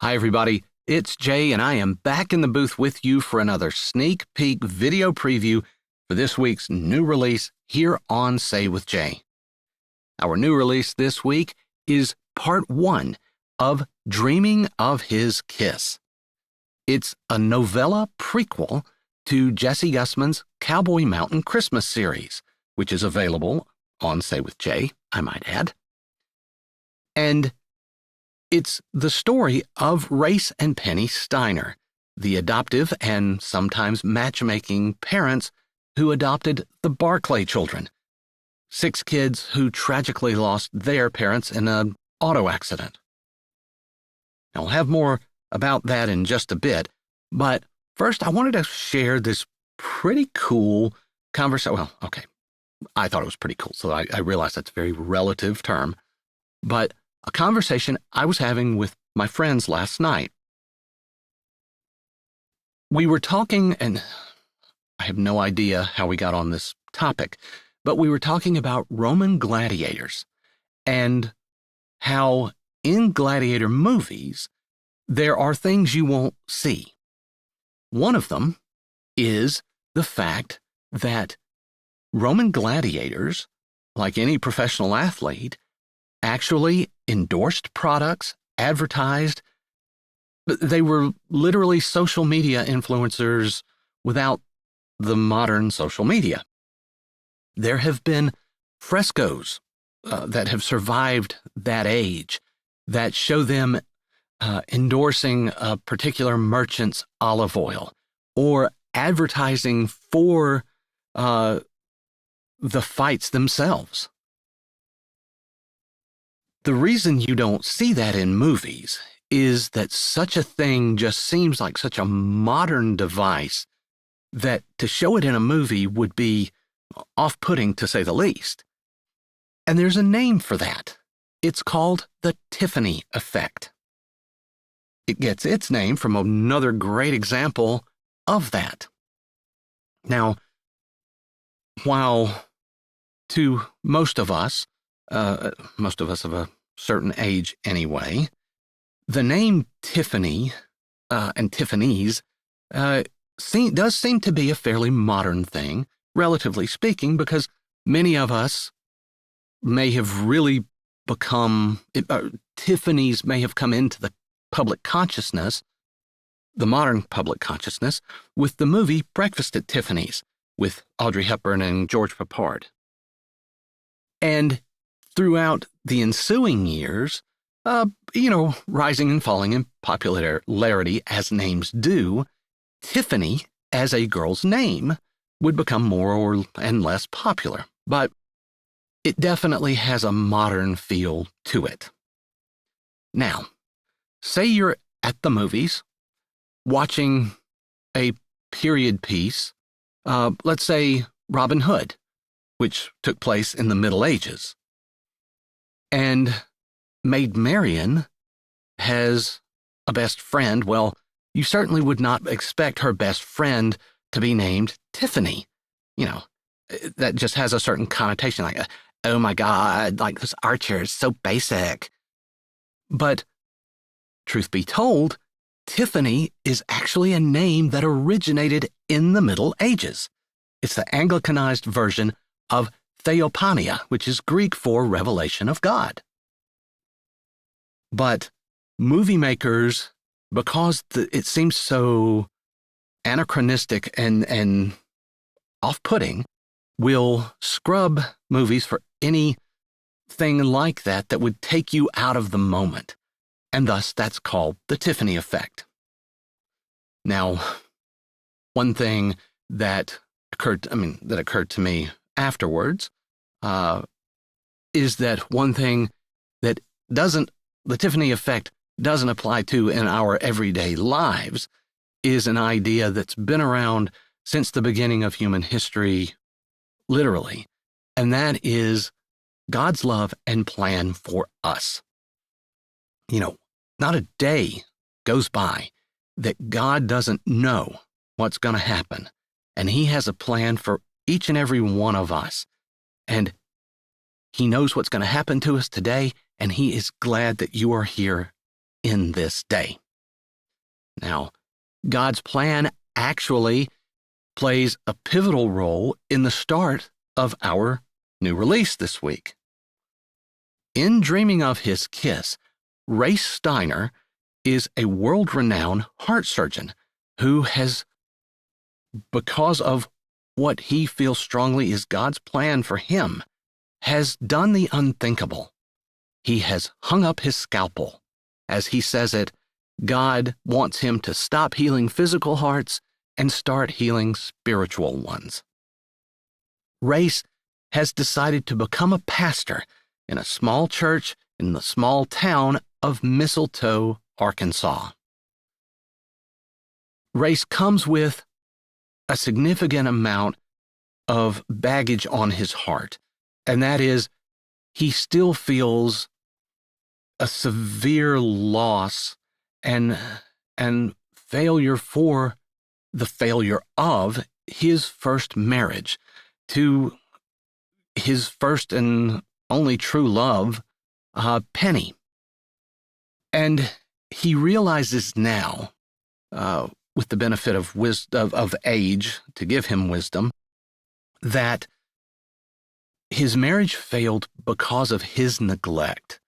Hi, everybody. It's Jay, and I am back in the booth with you for another sneak peek video preview for this week's new release here on Say with Jay. Our new release this week is part 1 of Dreaming of His Kiss. It's a novella prequel to Jessie Gussman's Cowboy Mountain Christmas series, which is available on Say with Jay, I might add. And it's the story of Race and Penny Steiner, the adoptive and sometimes matchmaking parents who adopted the Barclay children, 6 kids who tragically lost their parents in an auto accident. Now, I'll have more about that in just a bit, but first I wanted to share this pretty cool conversation. Well, okay, I thought it was pretty cool, so I realize that's a very relative term, but a conversation I was having with my friends last night. We were talking, and I have no idea how we got on this topic, but we were talking about Roman gladiators and how in gladiator movies, there are things you won't see. One of them is the fact that Roman gladiators, like any professional athlete, actually endorsed products, advertised. They were literally social media influencers without the modern social media. There have been frescoes that have survived that age that show them endorsing a particular merchant's olive oil or advertising for the fights themselves. The reason you don't see that in movies is that such a thing just seems like such a modern device that to show it in a movie would be off-putting, to say the least. And there's a name for that. It's called the Tiffany Effect. It gets its name from another great example of that. Now, while to most of us of a certain age anyway, the name Tiffany and Tiffany's does seem to be a fairly modern thing, relatively speaking, because many of us may have really become, Tiffany's may have come into the public consciousness, the modern public consciousness, with the movie Breakfast at Tiffany's with Audrey Hepburn and George Peppard. And throughout the ensuing years, rising and falling in popularity as names do, Tiffany, as a girl's name, would become more and less popular. But it definitely has a modern feel to it. Now, say you're at the movies watching a period piece, let's say Robin Hood, which took place in the Middle Ages. And Maid Marian has a best friend. Well, you certainly would not expect her best friend to be named Tiffany. That just has a certain connotation, like, oh my God, like this Archer is so basic. But truth be told, Tiffany is actually a name that originated in the Middle Ages. It's the Anglicanized version of Theophania, which is Greek for revelation of God. But movie makers, because it seems so anachronistic and off-putting, will scrub movies for anything like that would take you out of the moment. And thus, that's called the Tiffany Effect. Now, one thing that occurred to me afterwards is that one thing that the Tiffany Effect doesn't apply to in our everyday lives is an idea that's been around since the beginning of human history, literally, and that is God's love and plan for us. Not a day goes by that God doesn't know what's going to happen, and He has a plan for each and every one of us, and He knows what's going to happen to us today, and He is glad that you are here in this day. Now, God's plan actually plays a pivotal role in the start of our new release this week. In Dreaming of His Kiss, Ray Steiner is a world-renowned heart surgeon who has, because of what he feels strongly is God's plan for him, has done the unthinkable. He has hung up his scalpel. As he says it, God wants him to stop healing physical hearts and start healing spiritual ones. Race has decided to become a pastor in a small church in the small town of Mistletoe, Arkansas. Race comes with a significant amount of baggage on his heart, and that is he still feels a severe loss and failure for the failure of his first marriage to his first and only true love, Penny. And he realizes now, with the benefit of of age to give him wisdom, that his marriage failed because of his neglect.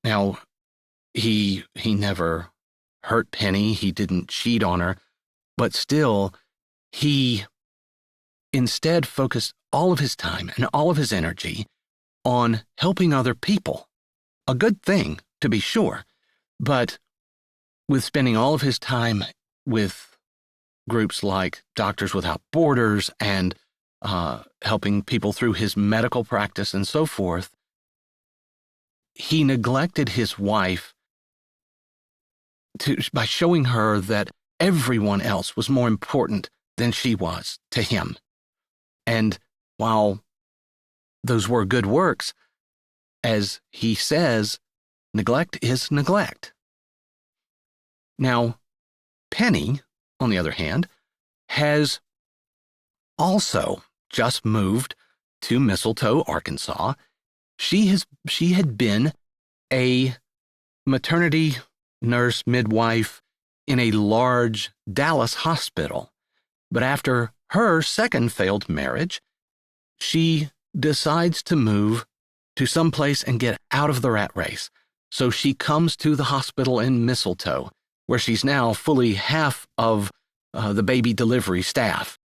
Now, he never hurt Penny, he didn't cheat on her, but still, he instead focused all of his time and all of his energy on helping other people. A good thing, to be sure, but with spending all of his time with groups like Doctors Without Borders and helping people through his medical practice and so forth, he neglected his wife by showing her that everyone else was more important than she was to him. And while those were good works, as he says, neglect is neglect. Now, Penny, on the other hand, has also just moved to Mistletoe, Arkansas. She had been a maternity nurse midwife in a large Dallas hospital, but after her second failed marriage, she decides to move to someplace and get out of the rat race. So she comes to the hospital in Mistletoe, where she's now fully half of the baby delivery staff.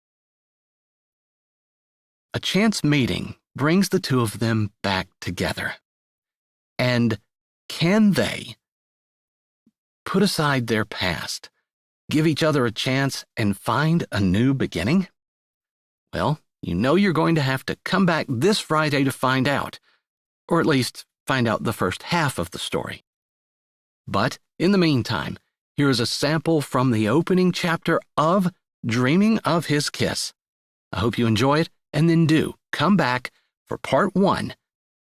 A chance meeting brings the two of them back together. And can they put aside their past, give each other a chance, and find a new beginning? Well, you know you're going to have to come back this Friday to find out, or at least find out the first half of the story. But in the meantime, here is a sample from the opening chapter of Dreaming of His Kiss. I hope you enjoy it, and then do come back for part 1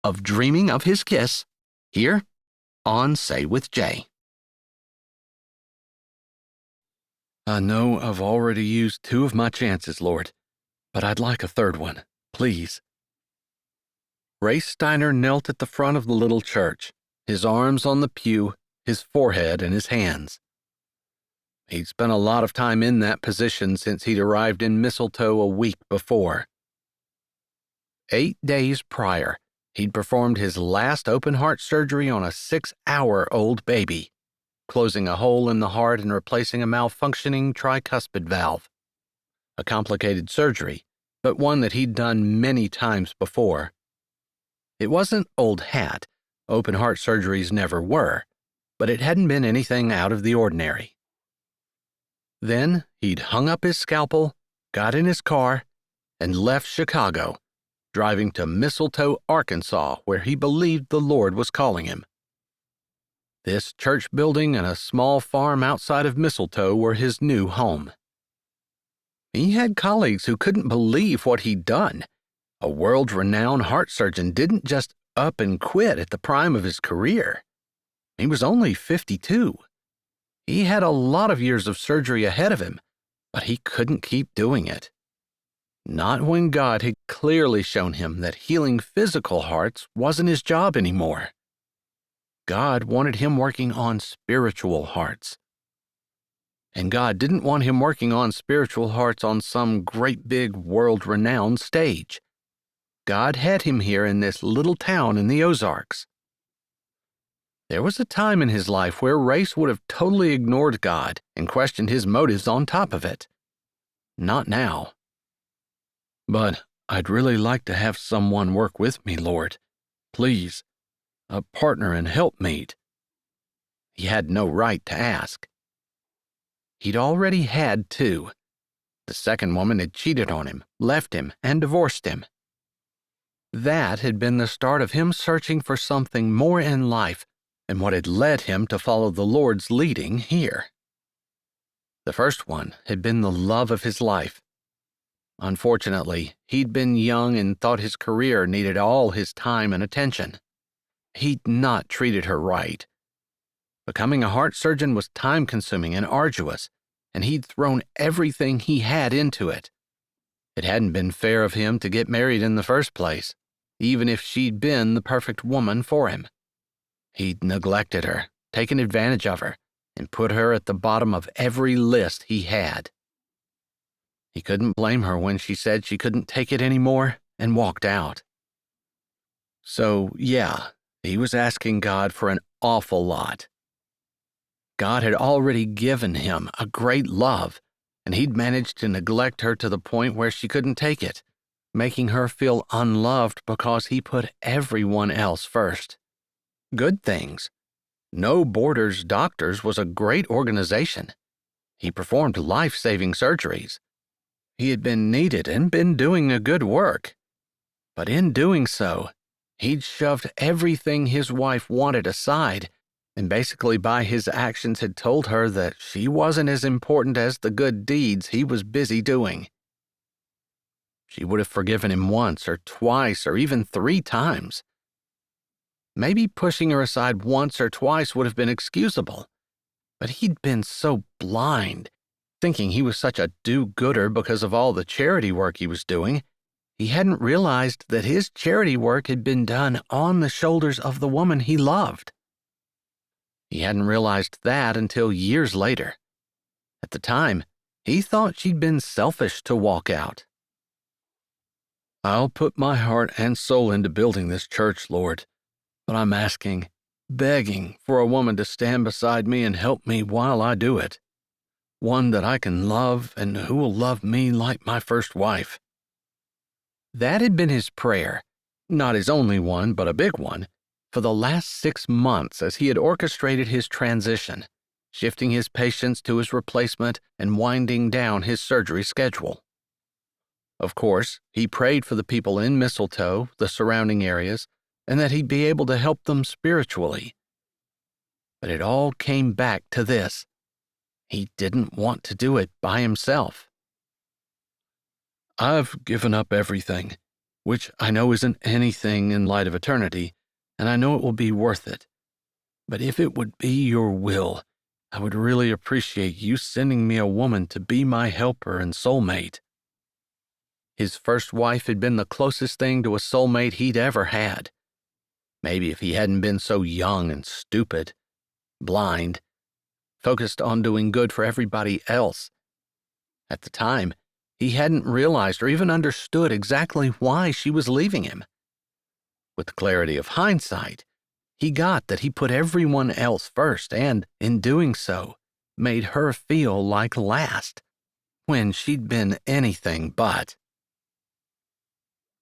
of Dreaming of His Kiss here on Say with Jay. I know I've already used 2 of my chances, Lord, but I'd like a third one, please. Ray Steiner knelt at the front of the little church, his arms on the pew, his forehead in his hands. He'd spent a lot of time in that position since he'd arrived in Mistletoe a week before. 8 days prior, he'd performed his last open-heart surgery on a 6-hour-old baby, closing a hole in the heart and replacing a malfunctioning tricuspid valve. A complicated surgery, but one that he'd done many times before. It wasn't old hat, open-heart surgeries never were, but it hadn't been anything out of the ordinary. Then he'd hung up his scalpel, got in his car, and left Chicago, driving to Mistletoe, Arkansas, where he believed the Lord was calling him. This church building and a small farm outside of Mistletoe were his new home. He had colleagues who couldn't believe what he'd done. A world-renowned heart surgeon didn't just up and quit at the prime of his career. He was only 52. He had a lot of years of surgery ahead of him, but he couldn't keep doing it. Not when God had clearly shown him that healing physical hearts wasn't his job anymore. God wanted him working on spiritual hearts. and God didn't want him working on spiritual hearts on some great big world-renowned stage. God had him here in this little town in the Ozarks. There was a time in his life where Race would have totally ignored God and questioned his motives on top of it. Not now. "But I'd really like to have someone work with me, Lord. Please, a partner and helpmate." He had no right to ask. He'd already had two. The second woman had cheated on him, left him, and divorced him. That had been the start of him searching for something more in life and what had led him to follow the Lord's leading here. The first one had been the love of his life. Unfortunately, he'd been young and thought his career needed all his time and attention. He'd not treated her right. Becoming a heart surgeon was time-consuming and arduous, and he'd thrown everything he had into it. It hadn't been fair of him to get married in the first place, even if she'd been the perfect woman for him. He'd neglected her, taken advantage of her, and put her at the bottom of every list he had. He couldn't blame her when she said she couldn't take it anymore and walked out. So, yeah, he was asking God for an awful lot. God had already given him a great love, and he'd managed to neglect her to the point where she couldn't take it, making her feel unloved because he put everyone else first. Good things. No Borders Doctors was a great organization. He performed life-saving surgeries. He had been needed and been doing a good work. But in doing so, he'd shoved everything his wife wanted aside, and basically by his actions had told her that she wasn't as important as the good deeds he was busy doing. She would have forgiven him once or twice or even 3 times. Maybe pushing her aside once or twice would have been excusable, but he'd been so blind, thinking he was such a do-gooder because of all the charity work he was doing, he hadn't realized that his charity work had been done on the shoulders of the woman he loved. He hadn't realized that until years later. At the time, he thought she'd been selfish to walk out. "I'll put my heart and soul into building this church, Lord, but I'm asking, begging for a woman to stand beside me and help me while I do it. One that I can love and who will love me like my first wife." That had been his prayer, not his only one, but a big one, for the last 6 months as he had orchestrated his transition, shifting his patients to his replacement and winding down his surgery schedule. Of course, he prayed for the people in Mistletoe, the surrounding areas, and that he'd be able to help them spiritually. But it all came back to this. He didn't want to do it by himself. "I've given up everything, which I know isn't anything in light of eternity, and I know it will be worth it. But if it would be your will, I would really appreciate you sending me a woman to be my helper and soulmate." His first wife had been the closest thing to a soulmate he'd ever had. Maybe if he hadn't been so young and stupid, blind, focused on doing good for everybody else. At the time, he hadn't realized or even understood exactly why she was leaving him. With the clarity of hindsight, he got that he put everyone else first and, in doing so, made her feel like last, when she'd been anything but.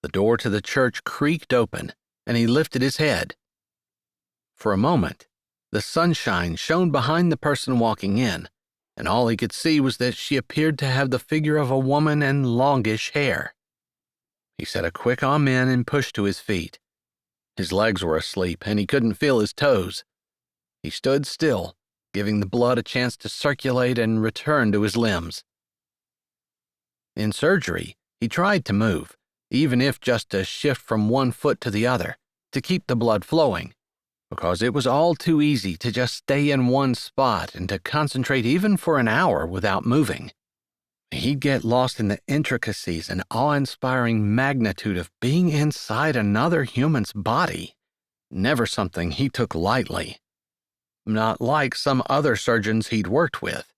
The door to the church creaked open, and he lifted his head. For a moment, the sunshine shone behind the person walking in, and all he could see was that she appeared to have the figure of a woman and longish hair. He said a quick amen and pushed to his feet. His legs were asleep, and he couldn't feel his toes. He stood still, giving the blood a chance to circulate and return to his limbs. In surgery, he tried to move, even if just to shift from one foot to the other, to keep the blood flowing, because it was all too easy to just stay in one spot and to concentrate even for an hour without moving. He'd get lost in the intricacies and awe-inspiring magnitude of being inside another human's body, never something he took lightly. Not like some other surgeons he'd worked with.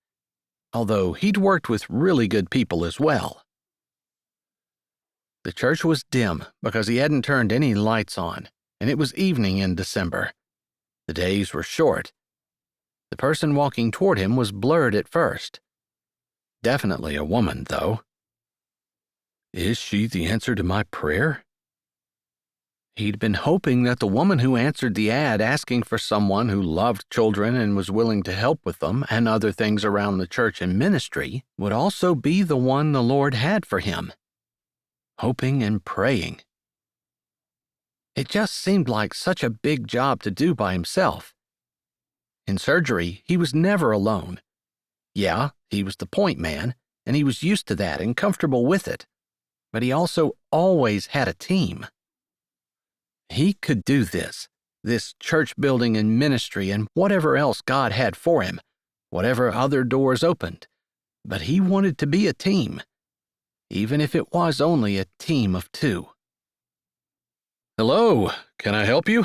although he'd worked with really good people as well. The church was dim because he hadn't turned any lights on, and it was evening in December. The days were short. The person walking toward him was blurred at first. Definitely a woman, though. Is she the answer to my prayer? He'd been hoping that the woman who answered the ad asking for someone who loved children and was willing to help with them and other things around the church and ministry would also be the one the Lord had for him. Hoping and praying. It just seemed like such a big job to do by himself. In surgery, he was never alone. Yeah, he was the point man, and he was used to that and comfortable with it. But he also always had a team. He could do this church building and ministry and whatever else God had for him, whatever other doors opened. But he wanted to be a team, even if it was only a team of 2. Hello, can I help you?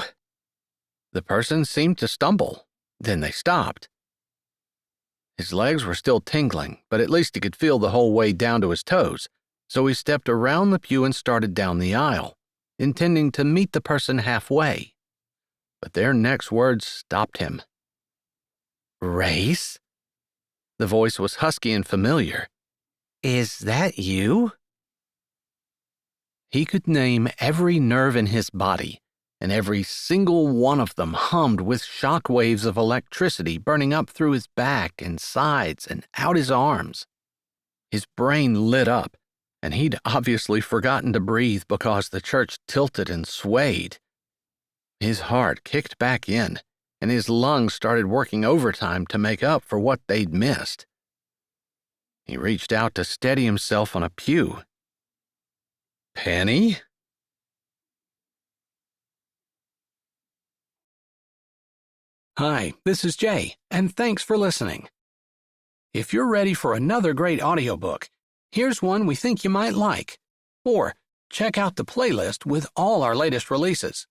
The person seemed to stumble. Then they stopped. His legs were still tingling, but at least he could feel the whole way down to his toes, so he stepped around the pew and started down the aisle, intending to meet the person halfway. But their next words stopped him. Race? The voice was husky and familiar. Is that you? He could name every nerve in his body, and every single one of them hummed with shock waves of electricity burning up through his back and sides and out his arms. His brain lit up, and he'd obviously forgotten to breathe because the church tilted and swayed. His heart kicked back in, and his lungs started working overtime to make up for what they'd missed. He reached out to steady himself on a pew. Penny? Hi, this is Jay, and thanks for listening. If you're ready for another great audiobook, here's one we think you might like. Or check out the playlist with all our latest releases.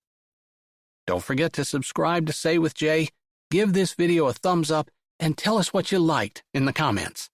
Don't forget to subscribe to Say with Jay, give this video a thumbs up, and tell us what you liked in the comments.